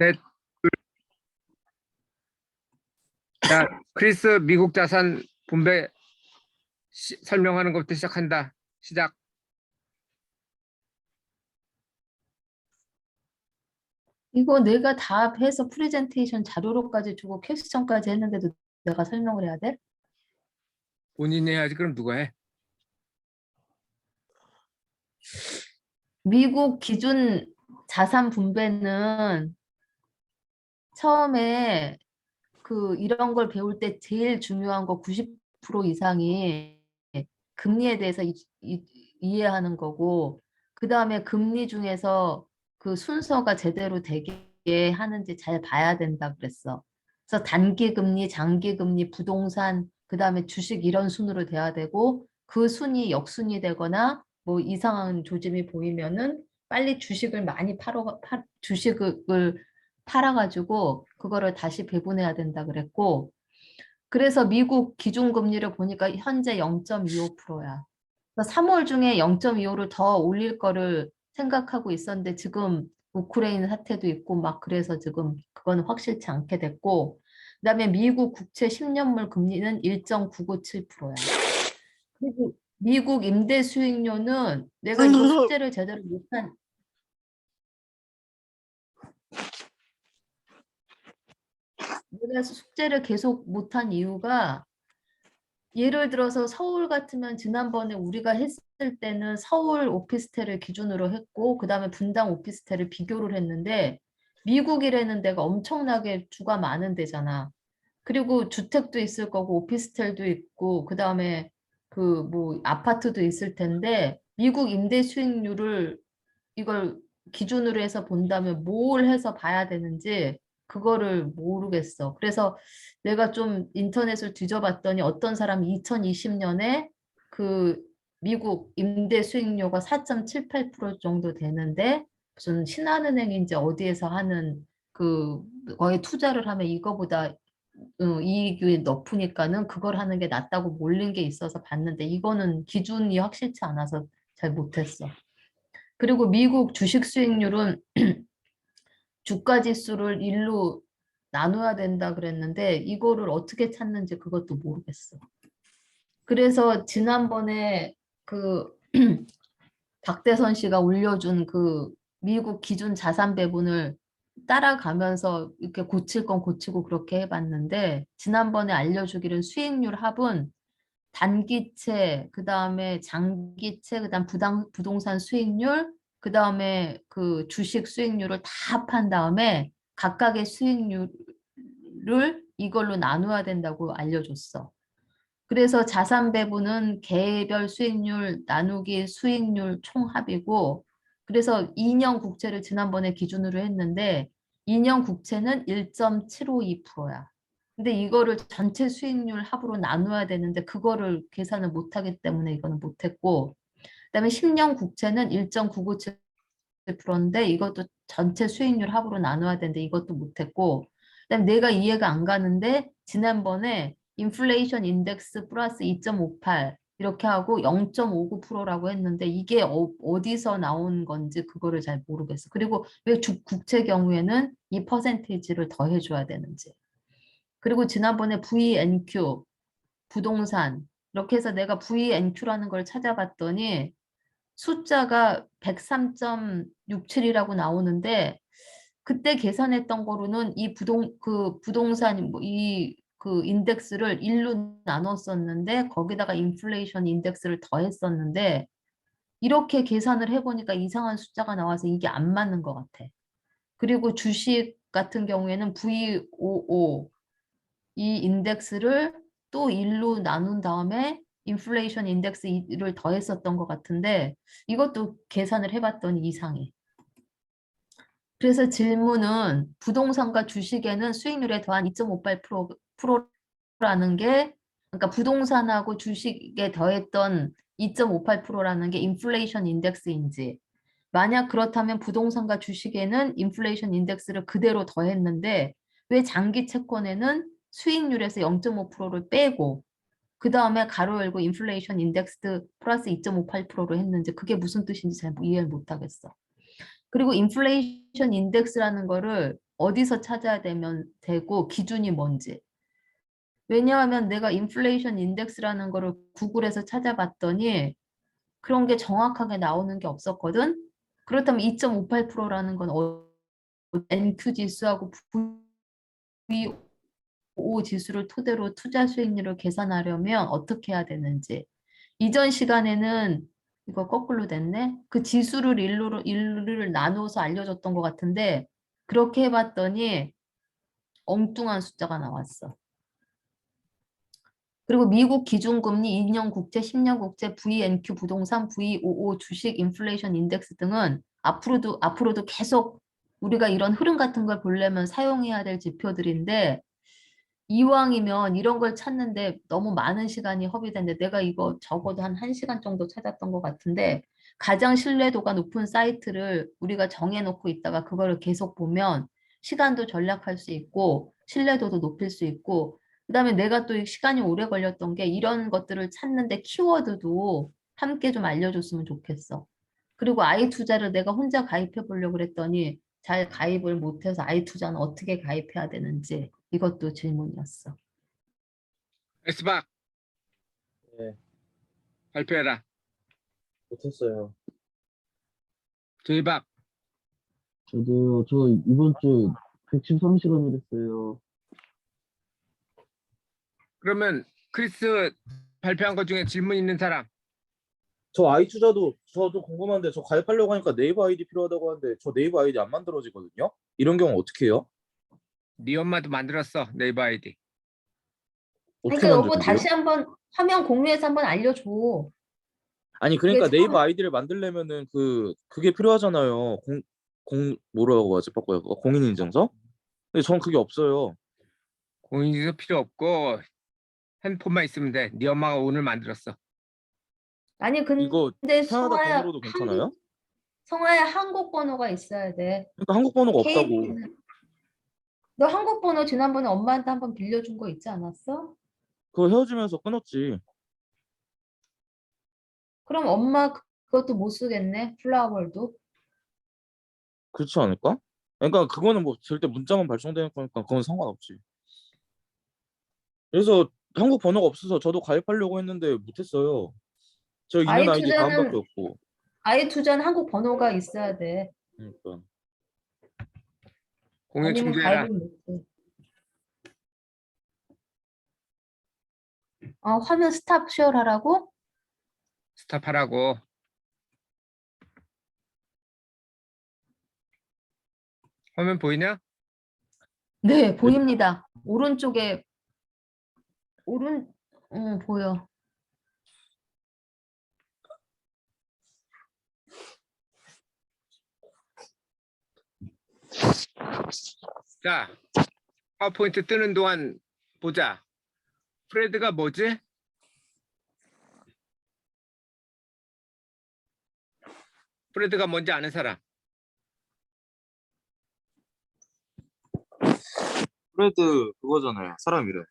네, 자, 크리스 미국 자산 분배 설명하는 것부터 시작한다. 시작. 이거 내가 다 해서 프레젠테이션 자료로까지 주고 퀘스천까지 했는데도 내가 설명을 해야 돼? 본인이 해야지. 그럼 누가 해? 미국 기준 자산 분배는 처음에 이런 걸 배울 때 제일 중요한 거 90% 이상이 금리에 대해서 이해하는 거고, 그 다음에 금리 중에서 그 순서가 제대로 되게 하는지 잘 봐야 된다 그랬어. 그래서 단기 금리, 장기 금리, 부동산, 그 다음에 주식 이런 순으로 돼야 되고, 그 순이 역순이 되거나 뭐 이상한 조짐이 보이면은 빨리 주식을 많이 주식을 팔아가지고 그거를 다시 배분해야 된다 그랬고, 그래서 미국 기준금리를 보니까 현재 0.25%야. 3월 중에 0.25를 더 올릴 거를 생각하고 있었는데 지금 우크라이나 사태도 있고 막 그래서 지금 그건 확실치 않게 됐고, 그다음에 미국 국채 10년물 금리는 1.997%야. 그리고 미국 임대 수익료는 내가 이거 숙제를 제대로 못한 내가 숙제를 계속 못한 이유가, 예를 들어서 서울 같으면 지난번에 우리가 했을 때는 서울 오피스텔을 기준으로 했고 그다음에 분당 오피스텔을 비교를 했는데, 미국이라는 데가 엄청나게 주가 많은 데잖아. 그리고 주택도 있을 거고 오피스텔도 있고 그다음에 그 뭐 아파트도 있을 텐데, 미국 임대 수익률을 이걸 기준으로 해서 본다면 뭘 해서 봐야 되는지 그거를 모르겠어. 그래서 내가 좀 인터넷을 뒤져봤더니 어떤 사람이 2020년에 그 미국 임대 수익료가 4.78% 정도 되는데, 무슨 신한은행인지 어디에서 하는 그 거의 투자를 하면 이거보다 이익이 높으니까는 그걸 하는 게 낫다고 몰린 게 있어서 봤는데, 이거는 기준이 확실치 않아서 잘 못했어. 그리고 미국 주식 수익률은 주가 지수를 일로 나눠야 된다 그랬는데 이거를 어떻게 찾는지 그것도 모르겠어. 그래서 지난번에 그 박대선 씨가 올려준 그 미국 기준 자산 배분을 따라가면서 이렇게 고칠 건 고치고 그렇게 해봤는데, 지난번에 알려주기를 수익률 합은 단기채, 그 다음에 장기채, 그 다음 부동산 수익률, 그 다음에 그 주식 수익률을 다 합한 다음에 각각의 수익률을 이걸로 나누어야 된다고 알려줬어. 그래서 자산 배분은 개별 수익률 나누기 수익률 총합이고, 그래서 2년 국채를 지난번에 기준으로 했는데 2년 국채는 1.752%야. 근데 이거를 전체 수익률 합으로 나눠야 되는데 그거를 계산을 못하기 때문에 이거는 못했고, 그다음에 10년 국채는 1.997%인데 이것도 전체 수익률 합으로 나눠야 되는데 이것도 못했고, 그다음에 내가 이해가 안 가는데 지난번에 인플레이션 인덱스 플러스 2.58 이렇게 하고 0.59%라고 했는데 이게 어디서 나온 건지 그거를 잘 모르겠어. 그리고 왜 국채 경우에는 이 퍼센테이지를 더해줘야 되는지. 그리고 지난번에 VNQ 부동산 이렇게 해서 내가 VNQ라는 걸 찾아봤더니 숫자가 103.67이라고 나오는데, 그때 계산했던 거로는 이 부동산 이 인덱스를 일로 나눴었는데 거기다가 인플레이션 인덱스를 더했었는데, 이렇게 계산을 해보니까 이상한 숫자가 나와서 이게 안 맞는 것 같아. 그리고 주식 같은 경우에는 VOO 이 인덱스를 또 1로 나눈 다음에 인플레이션 인덱스를 더했었던 것 같은데 이것도 계산을 해봤더니 이상해. 그래서 질문은 부동산과 주식에는 수익률에 더한 2.58%라는 게, 그러니까 부동산하고 주식에 더했던 2.58%라는 게 인플레이션 인덱스인지, 만약 그렇다면 부동산과 주식에는 인플레이션 인덱스를 그대로 더했는데 왜 장기 채권에는 수익률에서 0.5%를 빼고 그 다음에 가로 열고 인플레이션 인덱스 플러스 2.58%로 했는지 그게 무슨 뜻인지 잘 이해를 못하겠어. 그리고 인플레이션 인덱스라는 거를 어디서 찾아야 되고 기준이 뭔지. 왜냐하면 내가 인플레이션 인덱스라는 거를 구글에서 찾아봤더니 그런 게 정확하게 나오는 게 없었거든. 그렇다면 2.58%라는 건 NQ 지수하고 VO 지수를 토대로 투자 수익률을 계산하려면 어떻게 해야 되는지. 이전 시간에는 이거 거꾸로 됐네. 그 지수를 일루를 나누어서 알려줬던 것 같은데 그렇게 해봤더니 엉뚱한 숫자가 나왔어. 그리고 미국 기준금리 2년 국채, 10년 국채, VNQ 부동산, VOO 주식, 인플레이션 인덱스 등은 앞으로도 계속 우리가 이런 흐름 같은 걸 보려면 사용해야 될 지표들인데 이왕이면 이런 걸 찾는데 너무 많은 시간이 허비되는데 내가 이거 적어도 한 1시간 정도 찾았던 것 같은데 가장 신뢰도가 높은 사이트를 우리가 정해놓고 있다가 그거를 계속 보면 시간도 절약할 수 있고 신뢰도도 높일 수 있고 그다음에 내가 또 시간이 오래 걸렸던 게 이런 것들을 찾는데 키워드도 함께 좀 알려줬으면 좋겠어. 그리고 아이 투자를 내가 혼자 가입해 보려고 그랬더니 잘 가입을 못해서 아이 투자는 어떻게 가입해야 되는지 이것도 질문이었어. S박 네, 발표해라. 못했어요. J박 저도요, 저 이번 주 113시간 일했어요. 그러면 크리스 발표한 것 중에 질문 있는 사람. 저 아이 투자도 저도 궁금한데 저 가입하려고 하니까 네이버 아이디 필요하다고 하는데 저 네이버 아이디 안 만들어지거든요. 이런 경우 어떻게 해요? 네 엄마도 만들었어 네이버 아이디. 어떻게 그러니까 여보 만들어요? 다시 한번 화면 공유해서 한번 알려줘. 아니 그러니까 이게 네이버 처음- 아이디를 만들려면은 그게 필요하잖아요. 공 뭐라고 하지? 바꿔요. 공인인증서? 근데 전 그게 없어요. 공인인증서 필요 없고 핸드폰만 있으면 돼. 네 엄마가 오늘 만들었어. 아니 이거 근데 캐나다 번호로도 괜찮아요? 성아야 한국 번호가 있어야 돼. 그러니까 한국 번호가 없다고. KB는 너 한국 번호 지난번에 엄마한테 한번 빌려준 거 있지 않았어? 그거 헤어지면서 끊었지. 그럼 엄마 그것도 못 쓰겠네. 플라워월도. 그렇지 않을까? 그러니까 그거는 뭐 절대 문자만 발송되는 거니까 그건 상관없지. 그래서 한국 번호가 없어서 저도 가입하려고 했는데 못했어요. 저 있는 아이 아이디 다음밖에 투자는 없고. 아이 투자는 한국 번호가 있어야 돼. 그러니까 공유 아니면 중지해라. 가입을 못해. 화면 스탑 쉐어 하라고? 스탑하라고. 화면 보이냐? 네, 보입니다. 오른쪽에 보여. 자, 파워포인트 뜨는 동안 보자. 프레드가 뭐지? 프레드가 뭔지 아는 사람. 프레드 그거잖아요. 사람 이름.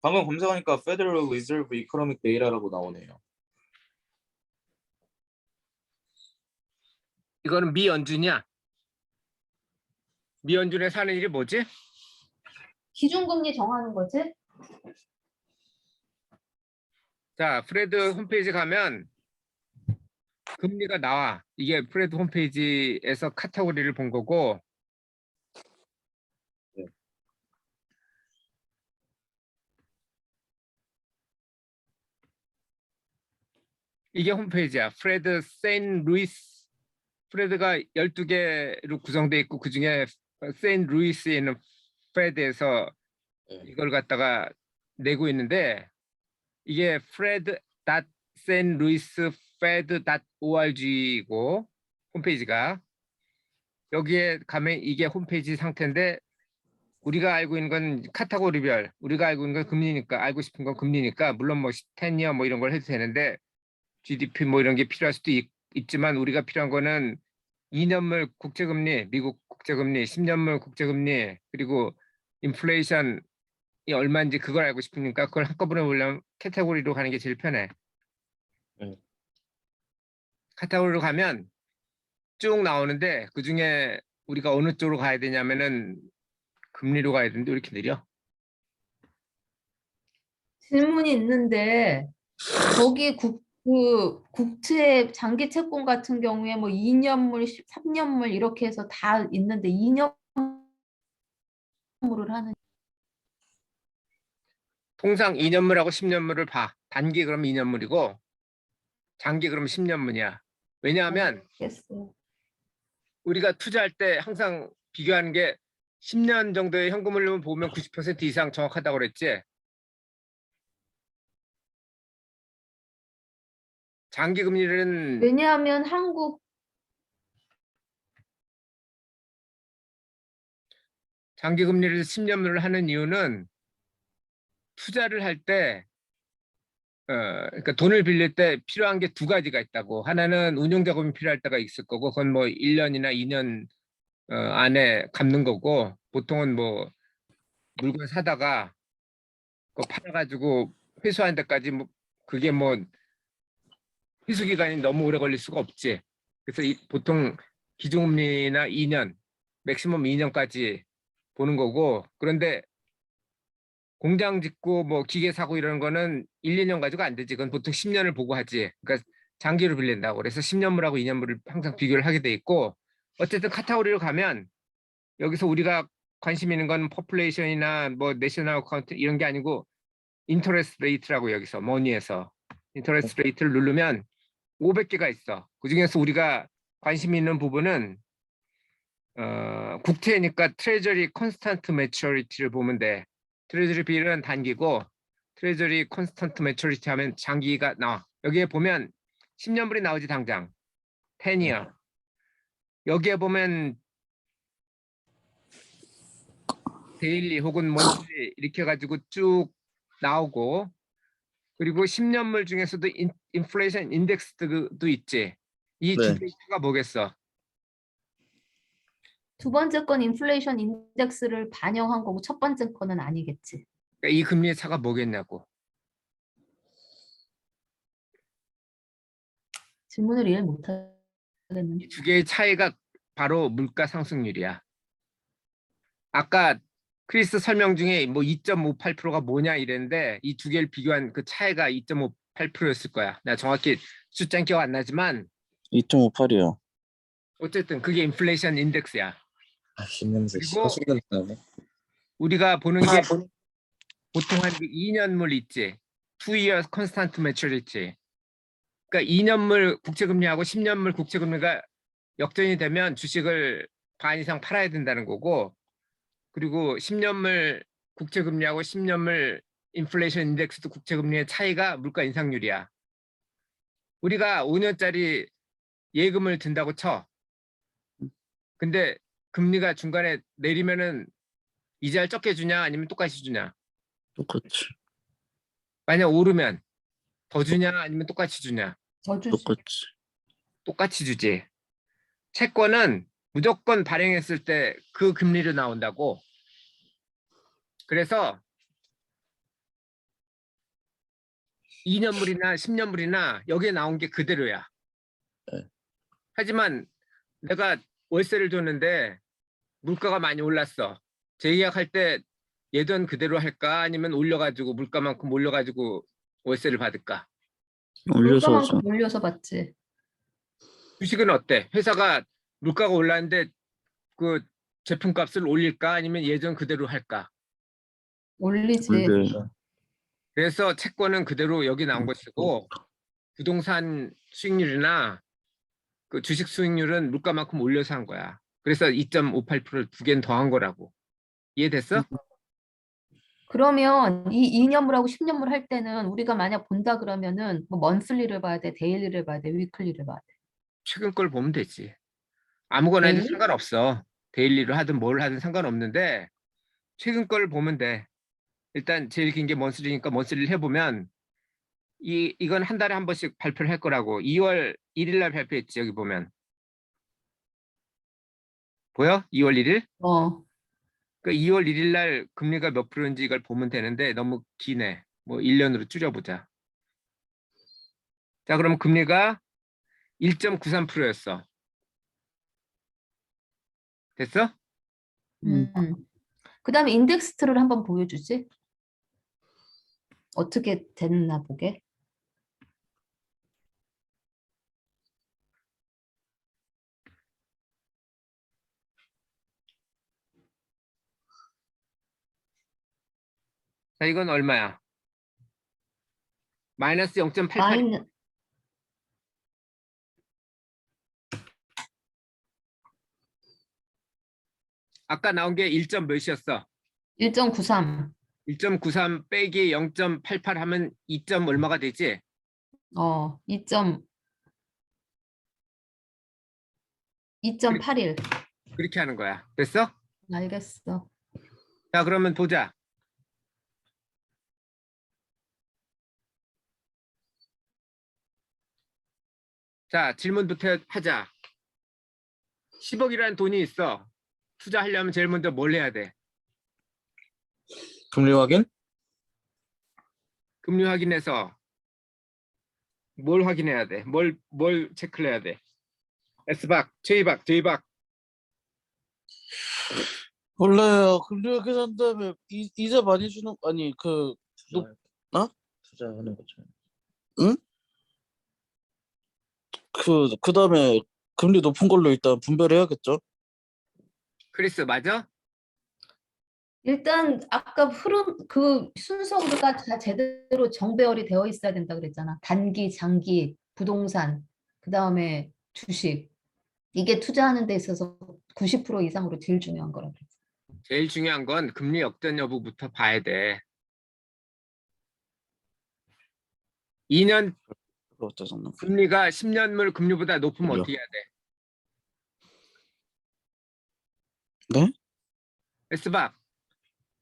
방금 검색하니까 Federal Reserve Economic Data라고 나오네요. 이거는 미연준이야. 미연준에 사는 일이 뭐지? 기준금리 정하는 거지? 자, 프레드 홈페이지 가면 금리가 나와. 이게 프레드 홈페이지에서 카테고리를 본 거고. 네. 이게 홈페이지야. 프레드 세인루이스. 프레드가 12개로 구성되어 있고 그중에 세인루이스에 있는 프레드에서 네. 이걸 갖다가 내고 있는데 이게 fred.saintlouisfed.org고 홈페이지가 여기에 가면 이게 홈페이지 상태인데 우리가 알고 있는 건 카테고리별 우리가 알고 있는 건 금리니까 알고 싶은 건 금리니까 물론 뭐 10이어 뭐 이런 걸 해도 되는데 GDP 뭐 이런 게 필요할 수도 있지만 우리가 필요한 거는 2년물 국제금리 미국 국제금리 10년물 국제금리 그리고 인플레이션이 얼마인지 그걸 알고 싶으니까 그걸 한꺼번에 보려면 카테고리로 가는 게 제일 편해. 네. 카테고리로 가면 쭉 나오는데 그중에 우리가 어느 쪽으로 가야 되냐면은 금리로 가야 되는데 왜 이렇게 느려? 질문이 있는데 거기 국채 장기 채권 같은 경우에 뭐 2년물, 3년물 이렇게 해서 다 있는데 2년물을 하는 통상 2년물하고 10년물을 봐. 단기 그럼 2년물이고 장기 그럼 10년물이야. 왜냐하면 겠어요. 우리가 투자할 때 항상 비교하는 게 10년 정도의 현금을 보면 90% 이상 정확하다고 그랬지. 장기 금리는 왜냐하면 한국 장기 금리를 10년물을 하는 이유는 투자를 할 때 그러니까 돈을 빌릴 때 필요한 게 두 가지가 있다고. 하나는 운용 자금이 필요할 때가 있을 거고 그건 뭐 1년이나 2년 안에 갚는 거고 보통은 뭐 물건 사다가 그거 팔아가지고 회수하는 데까지 뭐 그게 뭐 회수 기간이 너무 오래 걸릴 수가 없지. 그래서 보통 기준금리나 2년, 맥시멈 2년까지 보는 거고 그런데 공장 짓고 뭐 기계 사고 이런 거는 1, 2년 가지고 안 되지. 그건 보통 10년을 보고 하지. 그러니까 장기로 빌린다고. 그래서 10년물하고 2년물을 항상 비교를 하게 돼 있고 어쨌든 카테고리로 가면 여기서 우리가 관심 있는 건 포퓰레이션이나 뭐 내셔널 어카운트 이런 게 아니고 인터레스트 레이트라고 여기서 머니에서 인터레스트 레이트를 누르면 500개가 있어. 그중에서 우리가 관심 있는 부분은 국채니까 트레저리 컨스탄트 매처리티를 보면 돼. 트레저리 빌은 단기고 트레저리 컨스탄트 매처리티 하면 장기가 나와. 여기에 보면 10년물이 나오지 당장. 10year. 여기에 보면 데일리 혹은 먼슬리 이렇게 해가지고 쭉 나오고 그리고 10년물 중에서도 인플레이션 인덱스도 있지. 이 두 네. 데이터가 뭐겠어? 두 번째 건 인플레이션 인덱스를 반영한 거고 첫 번째 거는 아니겠지. 그러니까 이 금리의 차가 뭐겠냐고. 질문을 이해 못 하겠는데. 이 두 개의 차이가 바로 물가 상승률이야. 아까 크리스 설명 중에 뭐 2.58%가 뭐냐 이랬는데 이 두 개를 비교한 그 차이가 2.58%였을 거야. 나 정확히 숫자는 기억 안 나지만 2.58이요. 어쨌든 그게 인플레이션 인덱스야. 아, 신냄새. 그리고 허수는 나네. 우리가 보는 게 보통 한 2년물 있지. 2year constant maturity. 그러니까 2년물 국채금리하고 10년물 국채금리가 역전이 되면 주식을 반 이상 팔아야 된다는 거고 그리고 10년물 국채금리하고 10년물 인플레이션 인덱스도 국채금리의 차이가 물가 인상률이야. 우리가 5년짜리 예금을 든다고 쳐. 근데 금리가 중간에 내리면은 이자를 적게 주냐 아니면 똑같이 주냐. 똑같이. 만약 오르면 더 주냐 아니면 똑같이 주냐. 저주지. 똑같이. 똑같이 주지. 채권은 무조건 발행했을 때 그 금리로 나온다고. 그래서 2년물이나 10년물이나 여기에 나온 게 그대로야. 네. 하지만 내가 월세를 줬는데 물가가 많이 올랐어. 재계약할 때 예전 그대로 할까 아니면 올려가지고 물가만큼 올려가지고 월세를 받을까? 올려서 하죠. 물가만큼 올려서 받지. 주식은 어때? 회사가 물가가 올랐는데 그 제품값을 올릴까 아니면 예전 그대로 할까? 올리지. 올려요. 그래서 채권은 그대로 여기 나온 것이고 부동산 수익률이나 그 주식 수익률은 물가만큼 올려서 한 거야. 그래서 2.58%를 두 개는 더한 거라고. 이해됐어? 그러면 이 2년물하고 10년물 할 때는 우리가 만약 본다 그러면은 뭐 먼슬리를 봐야 돼, 데일리를 봐야 돼, 위클리를 봐야 돼. 최근 걸 보면 되지. 아무거나 해도 데일리? 상관없어. 데일리로 하든 뭘 하든 상관없는데 최근 걸 보면 돼. 일단 제일 긴 게 먼슬리니까 먼슬리를 해보면 이건 한 달에 한 번씩 발표를 할 거라고. 2월 1일 날 발표했지. 여기 보면 보여? 2월 1일? 그 2월 1일 날 금리가 몇 프로인지 이걸 보면 되는데 너무 기네. 뭐 1년으로 줄여보자. 자, 그럼 금리가 1.93%였어. 됐어? 그다음에 인덱스트를 한번 보여주지. 어떻게 됐나 보게. 자, 이건 얼마야? 마이너스 0.88. 마이너 아까 나온 게 1점 몇이었어? 1.93. 1.93 빼기 0.88 하면 2점 얼마가 되지? 2.81. 그렇게 하는 거야. 됐어? 알겠어. 자, 그러면 보자. 자, 질문부터 하자. 10억이라는 돈이 있어. 투자하려면 제일 먼저 뭘 해야 돼? 금리 확인? 금리 확인해서 뭘 확인해야 돼? 뭘 체크를 해야 돼? S박, J박. 원래 금리 계산 다음에 이자 많이 주는 아니 투자하는 거죠. 그 다음에 금리 높은 걸로 일단 분별해야겠죠. 크리스 맞아? 일단 아까 흐름 그 순서가 다 제대로 정배열이 되어 있어야 된다 그랬잖아. 단기, 장기, 부동산, 그다음에 주식. 이게 투자하는 데 있어서 90% 이상으로 제일 중요한 거라 그랬어. 제일 중요한 건 금리 역전 여부부터 봐야 돼. 2년 그거 짜증나. 금리가 10년물 금리보다 높으면 그래요. 어떻게 해야 돼? 네? S박,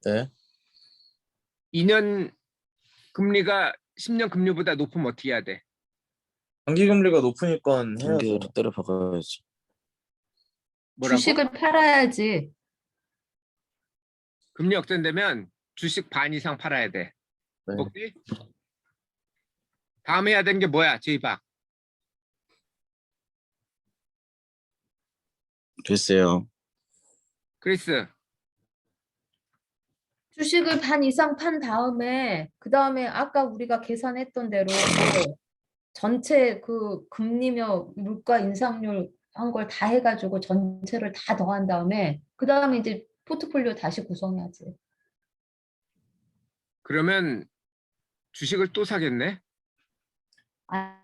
네. 2년 금리가 10년 금리보다 높으면 어떻게 해야 돼? 장기 금리가 높으니까 해야죠. 단계를 때려 박아야지. 뭐라고? 주식을 팔아야지. 금리 역전되면 주식 반 이상 팔아야 돼. 네. 오케이? 다음 해야 되는 게 뭐야, J박? 됐어요. 크리스, 주식을 반 이상 판 다음에 그다음에 아까 우리가 계산했던 대로 전체 그 금리며 물가 인상률 한 걸 다 해가지고 전체를 다 더한 다음에 그다음에 이제 포트폴리오 다시 구성해야지. 그러면 주식을 또 사겠네?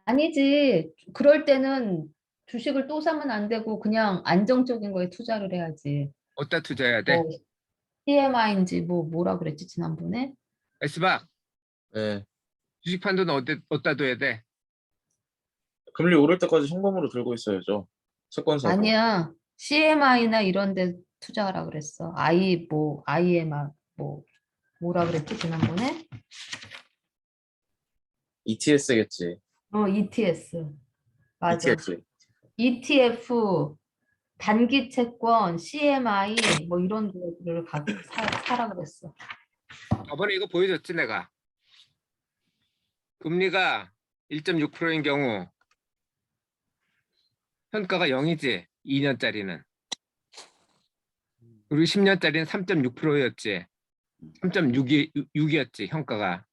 아니지. 그럴 때는 주식을 또 사면 안 되고 그냥 안정적인 거에 투자를 해야지. 어디다 투자해야 돼? 뭐 PMI인지 뭐라 그랬지 지난번에? S박, 네. 주식 판 돈 어디다 둬야 돼? 금리 오를 때까지 현금으로 들고 있어야죠. 채권 사고. 아니야. CMI나 이런 데 투자하라 그랬어. IMR 뭐라 그랬지 지난번에? ETS겠지. ETS. 맞아. ETF. ETF, 단기 채권, CMI 뭐 이런 거를 사라 그랬어. 저번에 이거 보여줬지 내가. 금리가 1.6%인 경우 현가가 0이지. 2년짜리는. 그리고 10년짜리는 3.6%였지. 3.6이었지 현가가.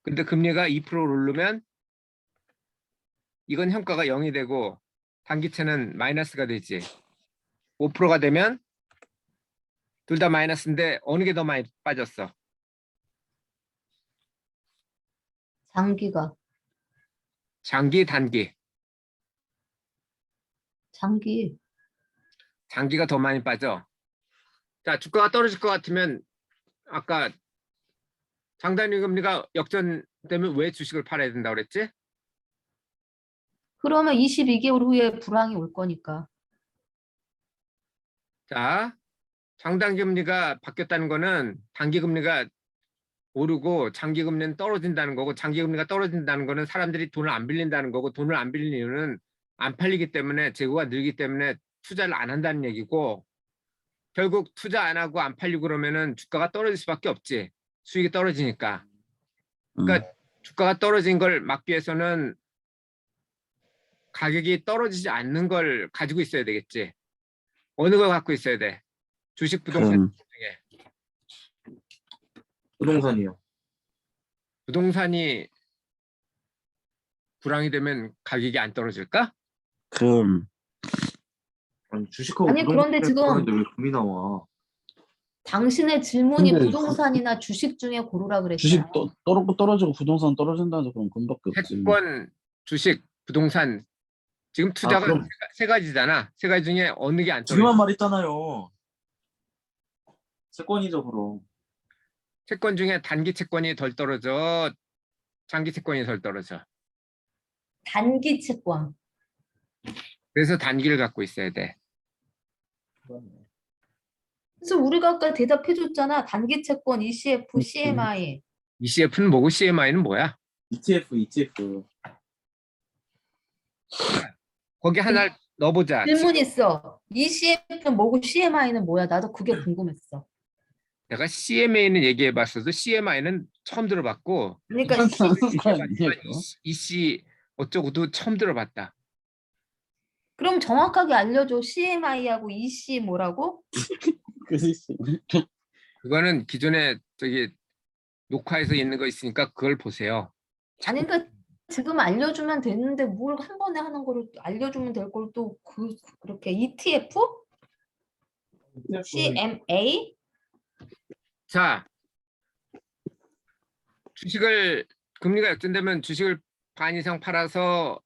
근데 금리가 2%를 오르면 이건 현가가 0이 되고 단기채는 마이너스가 되지. 5%가 되면 둘 다 마이너스인데 어느 게 더 많이 빠졌어? 장기가. 장기, 단기. 장기. 장기가 더 많이 빠져. 자, 주가가 떨어질 것 같으면 아까 장단위 금리가 역전되면 왜 주식을 팔아야 된다고 그랬지? 그러면 22개월 후에 불황이 올 거니까. 자, 장단기 금리가 바뀌었다는 거는 단기 금리가 오르고 장기 금리는 떨어진다는 거고, 장기 금리가 떨어진다는 거는 사람들이 돈을 안 빌린다는 거고, 돈을 안 빌리는 이유는 안 팔리기 때문에, 재고가 늘기 때문에 투자를 안 한다는 얘기고, 결국 투자 안 하고 안 팔리고 그러면은 주가가 떨어질 수밖에 없지. 수익이 떨어지니까. 그러니까 주가가 떨어진 걸 막기 위해서는 가격이 떨어지지 않는 걸 가지고 있어야 되겠지. 어느 걸 갖고 있어야 돼? 주식 부동산 그럼 중에 부동산이요. 부동산이 불황이 되면 가격이 안 떨어질까? 그럼 아니 주식하고 아니, 그런데 부동산에 지금 들어가는데 왜 금이 나와? 당신의 질문이 근데 부동산이나 주식 중에 고르라 주식 그랬잖아. 떨어지고 부동산 떨어진다는데 그럼 금밖에 없지. 채권, 주식, 부동산 지금 투자가 그럼 세 가지잖아. 세 가지 중에 어느 게 안 두 개만 떨어져? 말했잖아요. 채권이죠 그럼. 채권 중에 단기 채권이 덜 떨어져, 장기 채권이 덜 떨어져. 단기 채권. 그래서 단기를 갖고 있어야 돼. 그래서 우리가 아까 대답해줬잖아. 단기 채권, ECF, CMI. ECF는 뭐고 CMI는 뭐야? ETF. 거기 하나 넣어보자. 질문 있어. ECF는 뭐고 CMI는 뭐야? 나도 그게 궁금했어. 내가 CMA는 얘기해봤어도 CMI는 처음 들어봤고 그러니까 EC 어쩌고도 처음 들어봤다. 그럼 정확하게 알려줘. CMI하고 EC 뭐라고? 그거는 기존에 저기 녹화해서 있는 거 있으니까 그걸 보세요. 아니 그러니까 지금 알려주면 되는데 뭘 한 번에 하는 거를 알려주면 될 걸 또 그렇게 ETF? CMA? 자, 주식을 금리가 역전되면 주식을 반 이상 팔아서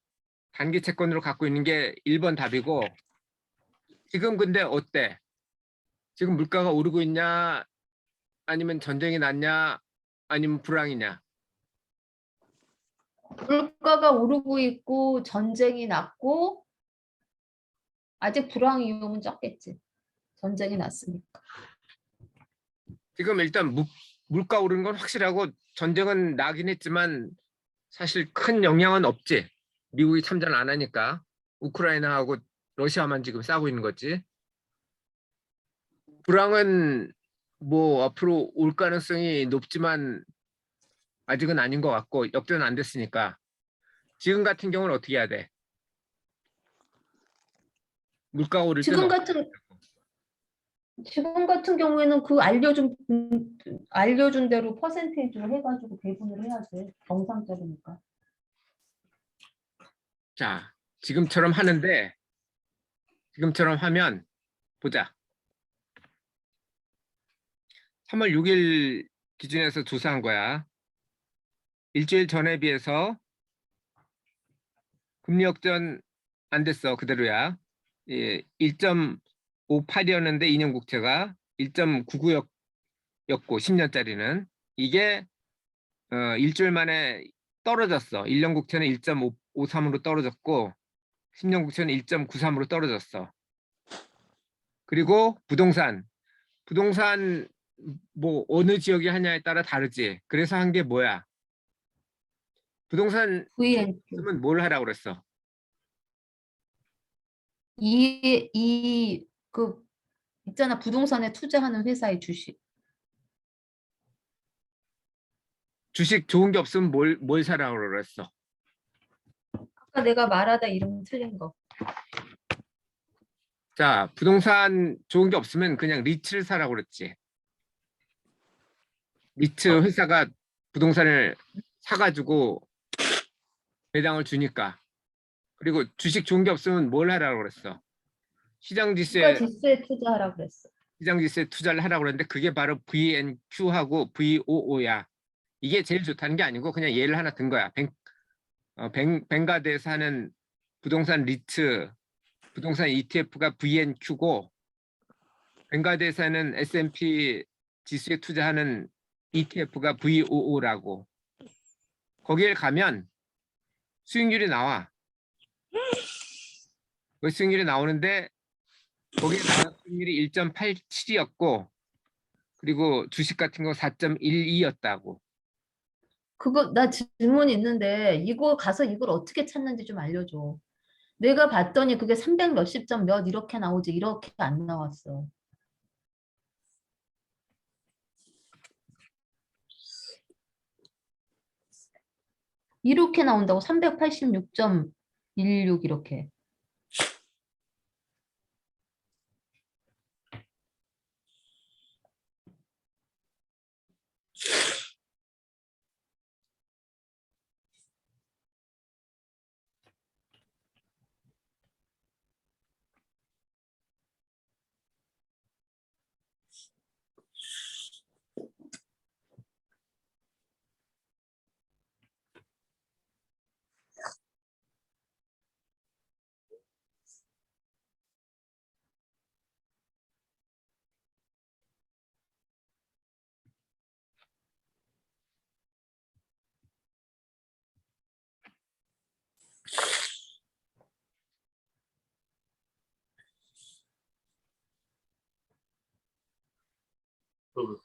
단기 채권으로 갖고 있는 게 1번 답이고 지금 근데 어때? 지금 물가가 오르고 있냐? 아니면 전쟁이 났냐? 아니면 불황이냐? 물가가 오르고 있고 전쟁이 났고 아직 불황 위험은 적겠지. 전쟁이 났으니까. 지금 일단 물가 오르는 건 확실하고 전쟁은 나긴 했지만 사실 큰 영향은 없지. 미국이 참전 안 하니까 우크라이나하고 러시아만 지금 싸우고 있는 거지. 불황은 뭐 앞으로 올 가능성이 높지만 아직은 아닌 것 같고 역전은 안 됐으니까 지금 같은 경우는 어떻게 해야 돼? 물가 오를 때 지금 같은 경우에는 그 알려준 대로 퍼센테이지로 해가지고 배분을 해야지. 정상적이니까. 자, 지금처럼 하는데 지금처럼 하면 보자. 3월 6일 기준에서 조사한 거야. 일주일 전에 비해서 금리 역전 안 됐어. 그대로야. 예, 1.58이었는데 2년 국채가 1.99였고 10년짜리는 이게 일주일 만에 떨어졌어. 1년 국채는 1.53으로 떨어졌고 10년 국채는 1.93으로 떨어졌어. 그리고 부동산 뭐 어느 지역이 하냐에 따라 다르지. 그래서 한 게 뭐야? 부동산 VNQ. 있으면 뭘 하라고 그랬어? 그 있잖아. 부동산에 투자하는 회사의 주식. 주식 좋은 게 없으면 뭘 사라고 그랬어? 아까 내가 말하다 이름 틀린 거. 자, 부동산 좋은 게 없으면 그냥 리츠를 사라고 그랬지. 리츠 회사가 부동산을 사가지고 배당을 주니까. 그리고 주식 좋은 게 없으면 뭘 하라고 그랬어? 시장 주가 지수에 지수에 투자하라고 그랬어. 투자를 하라고 그랬는데 그게 바로 VNQ하고 VOO야. 이게 제일 좋다는 게 아니고 그냥 예를 하나 든 거야. 뱅가드에서 하는 부동산 리츠, 부동산 ETF가 VNQ고 뱅가드에서 하는 S&P 지수에 투자하는 ETF가 VOO라고. 거기에 가면 수익률이 나와. 그 수익률이 나오는데 거기에 나온 수익률이 1.87이었고 그리고 주식 같은 거 4.12였다고. 그거 나 질문이 있는데 이거 가서 이걸 어떻게 찾는지 좀 알려줘. 내가 봤더니 그게 300 몇십 점 몇 이렇게 나오지 이렇게 안 나왔어. 이렇게 나온다고 386.16 이렇게.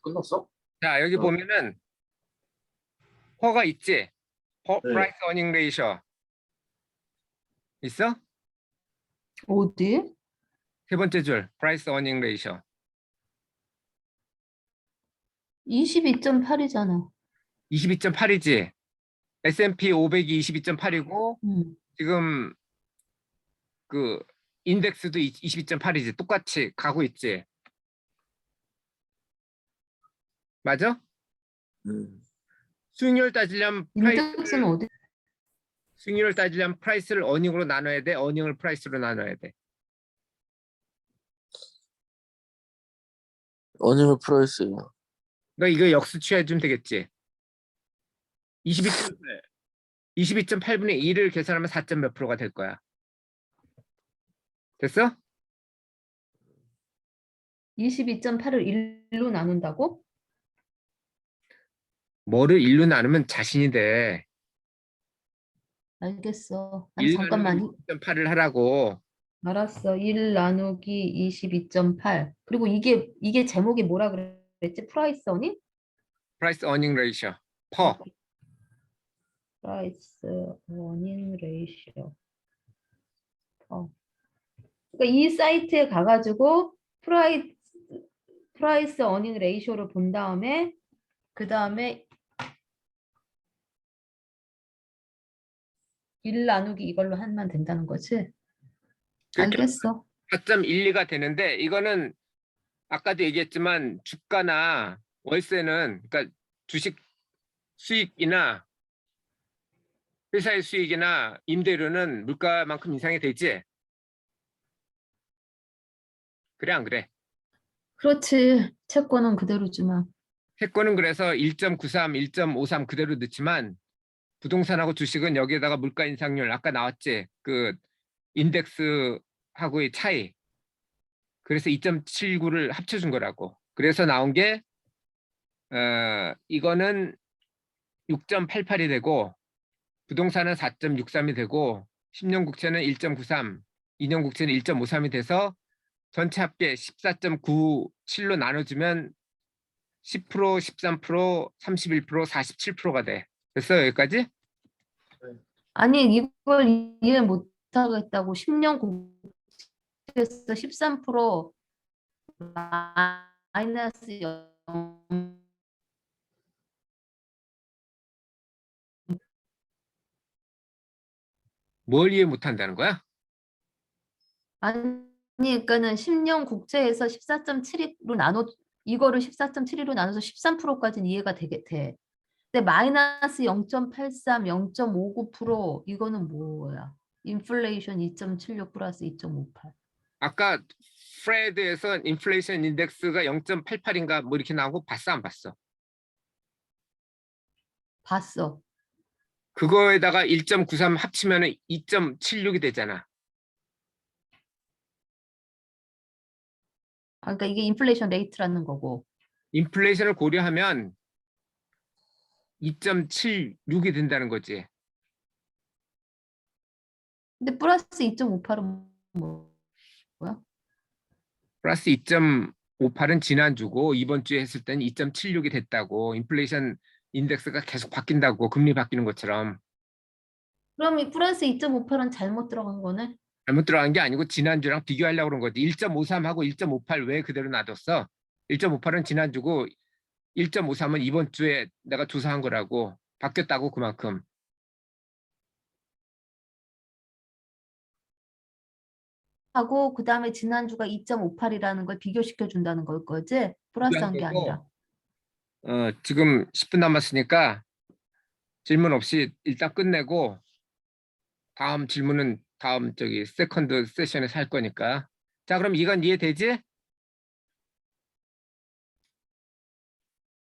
끝났어? 자, 여기 어. 보면은 퍼가 있지? 네. 프라이스 어닝 레이셔 있어? 어디? 세 번째 줄 프라이스 어닝 레이셔 22.8이잖아. 22.8이지. S&P 500이 22.8이고 지금 그 인덱스도 22.8이지. 똑같이 가고 있지. 맞아? 수익률 따지려면 인덱스는 어디? 수익률을 따지려면 프라이스를 어닝으로 나눠야 돼. 어닝을 프라이스로 나눠야 돼. 어니멀 프라이스. 너 이거 역수 취해주면 되겠지. 22.8. 22.8분의 1을 계산하면 4점 몇 프로가 될 거야. 됐어? 22.8을 1로 나눈다고? 뭐를 1로 나누면 자신이 돼. 알겠어. 아니 1 잠깐만. 나누기 22.8을 하라고. 알았어. 1 나누기 22.8. 그리고 이게 제목이 뭐라 그랬지? 프라이스 어닝? 프라이스 어닝 레이셔. 퍼. 프라이스 어닝 레이시오. 그러니까 이 사이트에 가가지고 프라이스 어닝 레이쇼를 본 다음에 그 다음에 1 나누기 이걸로 하면 된다는 거지? 그러니까 알겠어. 4.12가 되는데 이거는 아까도 얘기했지만 주가나 월세는 그러니까 주식 수익이나 회사의 수익이나 임대료는 물가만큼 인상이 되지? 그래 안 그래? 그렇지. 채권은 그대로지만. 채권은 그래서 1.93, 1.53 그대로 넣지만 부동산하고 주식은 여기에다가 물가 인상률 아까 나왔지? 그 인덱스하고의 차이. 그래서 2.79를 합쳐준 거라고. 그래서 나온 게 이거는 6.88이 되고 부동산은 4.63이 되고 10년 국채는 1.93, 2년 국채는 1.53이 돼서 전체 합계 14.97로 나눠주면 10%, 13%, 31%, 47%가 돼. 됐어 여기까지? 아니 이걸 이해 못하겠다고 10년 국채에서 13% 마이너스 0. 뭘 이해 못한다는 거야? 아니 그러니까는 10년 국채에서 14.72로 나눠 이거를 14.72로 나눠서 13%까지는 이해가 돼. 근데 마이너스 0.83, 0.59% 이거는 뭐야? 인플레이션 2.76 플러스 2.58. 아까 프레드에서 인플레이션 인덱스가 0.88인가 뭐 이렇게 나오고 봤어 안 봤어? 봤어. 그거에다가 1.93 합치면 2.76이 되잖아. 아, 그러니까 이게 인플레이션 레이트라는 거고. 인플레이션을 고려하면 2.76이 된다는 거지. 근데 플러스 2.58은 뭐야? 플러스 2.58은 지난주고 이번 주에 했을 때는 2.76이 됐다고. 인플레이션 인덱스가 계속 바뀐다고. 금리 바뀌는 것처럼. 그럼 이 플러스 2.58은 잘못 들어간 거네? 잘못 들어간 게 아니고 지난주랑 비교하려고 그런 거지. 1.53하고 1.58 왜 그대로 놔뒀어? 1.58은 지난주고 1.53은 이번 주에 내가 조사한 거라고. 바뀌었다고 그만큼. 하고 그 다음에 지난주가 2.58이라는 걸 비교시켜 준다는 걸 거지? 플러스한 게 아니라. 지금 10분 남았으니까 질문 없이 일단 끝내고 다음 질문은 다음 세컨드 세션에서 할 거니까. 자, 그럼 이건 이해되지?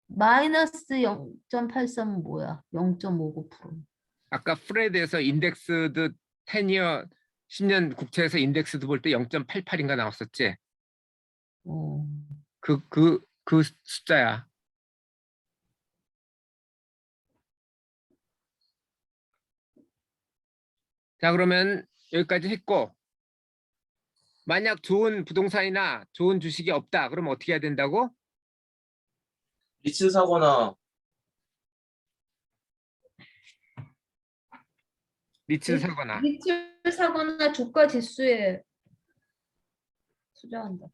마이너스 0.83은 뭐야? 0.59%. 아까 프레드에서 인덱스드 10이어 10년 국채에서 인덱스드 볼 때 0.88인가 나왔었지? 어. 그 숫자야. 자, 그러면 여기까지 했고, 만약 좋은 부동산이나 좋은 주식이 없다. 그럼 어떻게 해야 된다고? 리츠 사거나 리츠 사거나. 리츠를 사거나 주가 지수에 투자한다.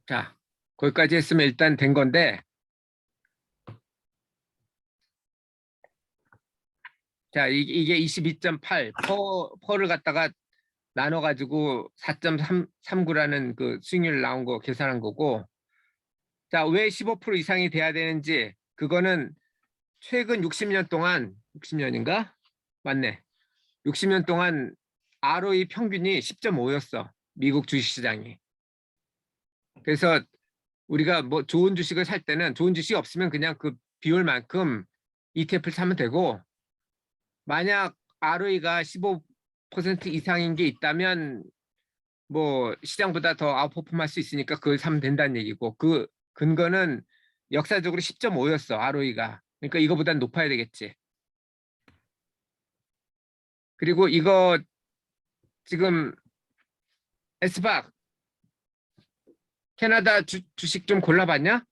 자, 거기까지 했으면 일단 된 건데, 자, 이게 22.8 퍼를 갖다가 나눠가지고 4.39라는 그 수익률 나온 거 계산한 거고, 자, 왜 15% 이상이 돼야 되는지, 그거는 최근 60년 동안, 60년인가? 맞네. 60년 동안 ROE 평균이 10.5였어. 미국 주식시장이. 그래서 우리가 뭐 좋은 주식을 살 때는 좋은 주식이 없으면 그냥 그 비율만큼 ETF를 사면 되고, 만약 ROE가 15% 이상인 게 있다면 뭐 시장보다 더 아웃퍼폼할 수 있으니까 그걸 사면 된다는 얘기고, 그 근거는 역사적으로 10.5였어 ROE가. 그러니까 이거보단 높아야 되겠지. 그리고 이거 지금 에스박 캐나다 주식 좀 골라봤냐?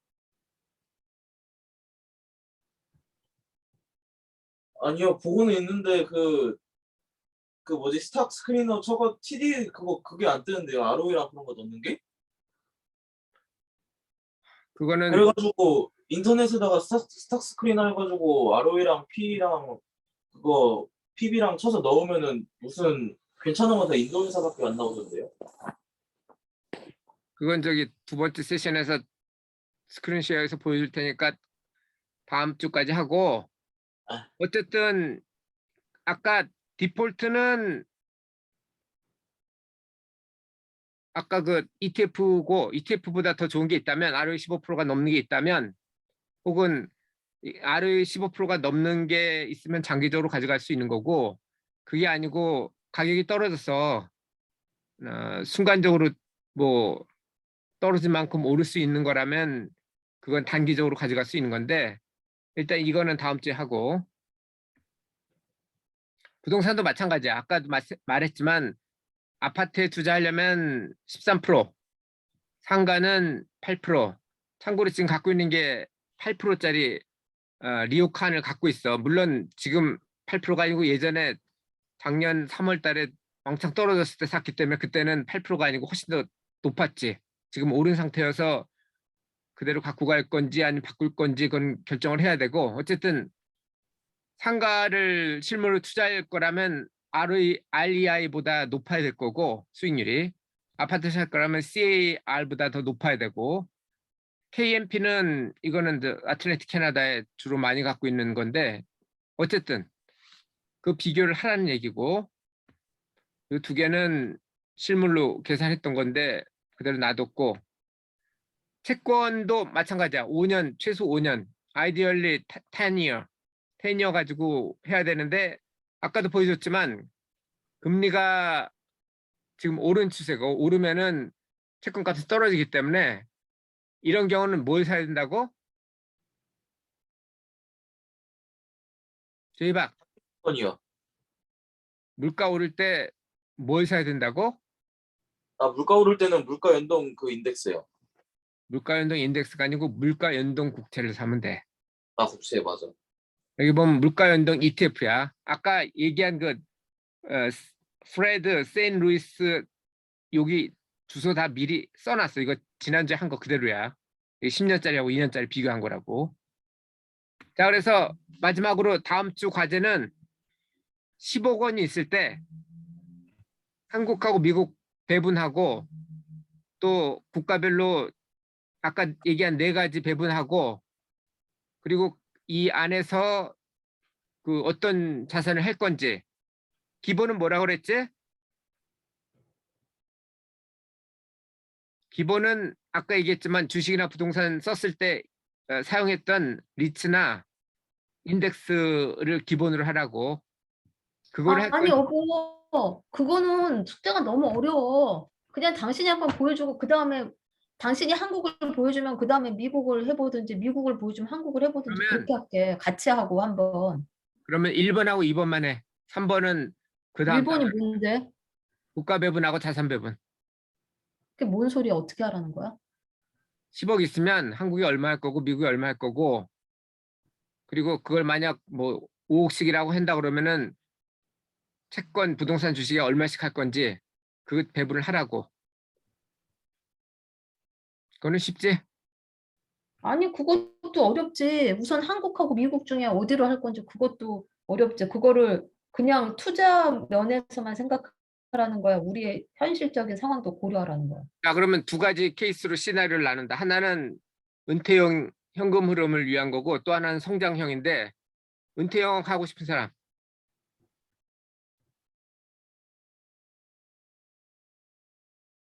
아니요 보고는 있는데 그 뭐지 스탁 스크리너 저거 TD 그게 안 뜨는데요. ROE랑 그런 거 넣는 게? 그거는 그래가지고 인터넷에다가 스탁 스크리너 해가지고 ROE랑 P랑 그거 PB랑 쳐서 넣으면은 무슨 괜찮은 거 다 인도회사밖에 안 나오던데요. 그건 저기 두 번째 세션에서 스크린 쉐어에서 보여줄 테니까 다음 주까지 하고, 아. 어쨌든 아까 디폴트는 아까 그 ETF고 ETF보다 더 좋은 게 있다면, ROE 15%가 넘는 게 있다면, 혹은 ROE 15%가 넘는 게 있으면 장기적으로 가져갈 수 있는 거고, 그게 아니고 가격이 떨어져서 순간적으로 뭐 떨어진 만큼 오를 수 있는 거라면 그건 단기적으로 가져갈 수 있는 건데, 일단 이거는 다음 주에 하고, 부동산도 마찬가지야. 아까도 말했지만 아파트에 투자하려면 13%, 상가는 8%. 참고로 지금 갖고 있는 게 8%짜리 리오칸을 갖고 있어. 물론 지금 8%가 아니고 예전에 작년 3월 달에 왕창 떨어졌을 때 샀기 때문에 그때는 8%가 아니고 훨씬 더 높았지. 지금 오른 상태여서 그대로 갖고 갈 건지 아니면 바꿀 건지 그건 결정을 해야 되고, 어쨌든 상가를 실물로 투자할 거라면 REI보다 높아야 될 거고, 수익률이 아파트 살 거라면 CAR보다 더 높아야 되고, KMP는 이거는 아틀랜틱 캐나다에 주로 많이 갖고 있는 건데, 어쨌든 그 비교를 하라는 얘기고, 이 두 개는 실물로 계산했던 건데 그대로 놔뒀고, 채권도 마찬가지야. 5년, 최소 5년, 아이디얼리 10year, 10year 가지고 해야 되는데, 아까도 보여줬지만 금리가 지금 오른 추세고, 오르면은 채권 값이 떨어지기 때문에 이런 경우는 뭘 사야 된다고? 제이박, 아니요. 물가 오를 때 뭘 사야 된다고? 아 물가 오를 때는 물가 연동 그 인덱스요. 물가 연동 인덱스가 아니고 물가 연동 국채를 사면 돼. 아 국채 맞아. 여기 보면 물가 연동 ETF야. 아까 얘기한 그 프레드 세인루이스 여기 주소 다 미리 써놨어. 이거 지난주에 한 거 그대로야. 10년짜리하고 2년짜리 비교한 거라고. 자, 그래서 마지막으로 다음 주 과제는 10억 원이 있을 때 한국하고 미국 배분하고, 또 국가별로 아까 얘기한 4가지 배분하고, 그리고 이 안에서 그 어떤 자산을 할 건지. 기본은 뭐라고 그랬지? 기본은 아까 얘기했지만 주식이나 부동산 썼을 때 사용했던 리츠나 인덱스를 기본으로 하라고. 그걸 할 아니 건 여보, 그거는 숙제가 너무 어려워. 그냥 당신이 한번 보여주고 그 다음에 당신이 한국을 보여주면 그 다음에 미국을 해보든지, 미국을 보여주면 한국을 해보든지, 그러면 그렇게 할게. 같이 하고 한번. 1번하고 2번만 해. 3번은 그 다음 일본이 뭔데? 국가 배분하고 자산 배분. 그게 뭔 소리야? 어떻게 하라는 거야? 10억 있으면 한국이 얼마 할 거고 미국이 얼마 할 거고 그리고 그걸 만약 뭐 5억씩이라고 한다 그러면은 채권 부동산 주식에 얼마씩 할 건지 그 배분을 하라고. 그거는 쉽지? 아니, 그것도 어렵지. 우선 한국하고 미국 중에 어디로 할 건지 그것도 어렵지. 그거를 그냥 투자 면에서만 생각하라는 거야. 우리의 현실적인 상황도 고려하라는 거야. 자, 그러면 두 가지 케이스로 시나리오를 나눈다. 하나는 은퇴형 현금 흐름을 위한 거고 또 하나는 성장형인데 은퇴형 하고 싶은 사람.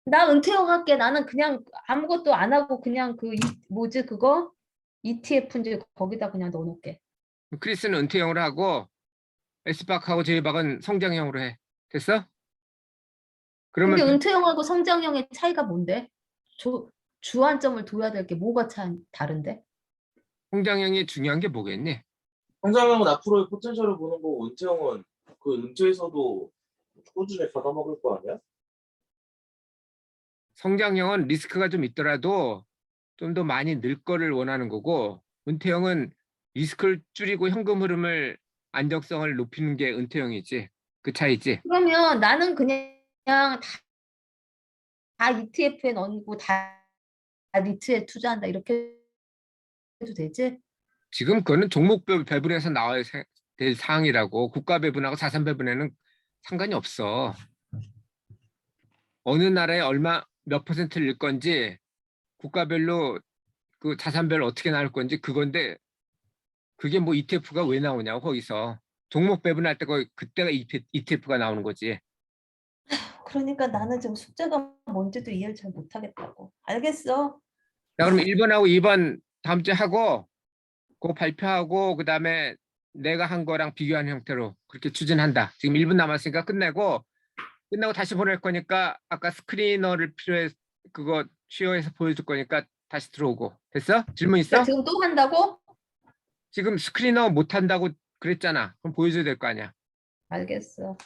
나 은퇴형 할게. 나는 그냥 아무것도 안 하고 그냥 그 뭐지 그거? ETF인지 거기다 그냥 넣어놓을게. 크리스는 은퇴형으로 하고 에스박하고 제이박은 성장형으로 해. 됐어? 그러면 근데 은퇴형하고 성장형의 차이가 뭔데? 주안점을 둬야 될 게 뭐가 다른데? 성장형이 중요한 게 뭐겠니? 성장형은 앞으로의 포텐셜을 보는 거고 은퇴형은 그 은퇴에서도 꾸준히 받아먹을 거 아니야? 성장형은 리스크가 좀 있더라도 좀 더 많이 늘 거를 원하는 거고 은퇴형은 리스크를 줄이고 현금 흐름을 안정성을 높이는 게 은퇴형이지. 그 차이지. 그러면 나는 그냥 다 ETF에 넣고 다 리트에 투자한다 이렇게 해도 되지? 지금 그거는 종목별 배분에서 나와야 될 사항이라고. 국가 배분하고 자산 배분에는 상관이 없어. 어느 나라에 얼마 몇 퍼센트를 일 건지 국가별로 그 자산별 어떻게 나올 건지 그건데 그게 뭐 ETF가 왜 나오냐고 거기서. 종목 배분할 때 거기 그때가 ETF가 나오는 거지. 그러니까 나는 지금 숙제가 뭔지도 이해를 잘 못하겠다고. 알겠어. 자, 그럼 1번하고 2번 다음 주에 하고 그거 발표하고 그다음에 내가 한 거랑 비교하는 형태로 그렇게 추진한다. 지금 1분 남았으니까 끝나고 다시 보낼 거니까 아까 스크리너를 필요해 그거 쉬어해서 보여줄 거니까 다시 들어오고. 됐어? 질문 있어? 그러니까 지금 또 한다고? 지금 스크리너 못 한다고 그랬잖아. 그럼 보여줘야 될 거 아니야. 알겠어.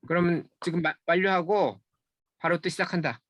그러면 지금 완료하고 바로 또 시작한다.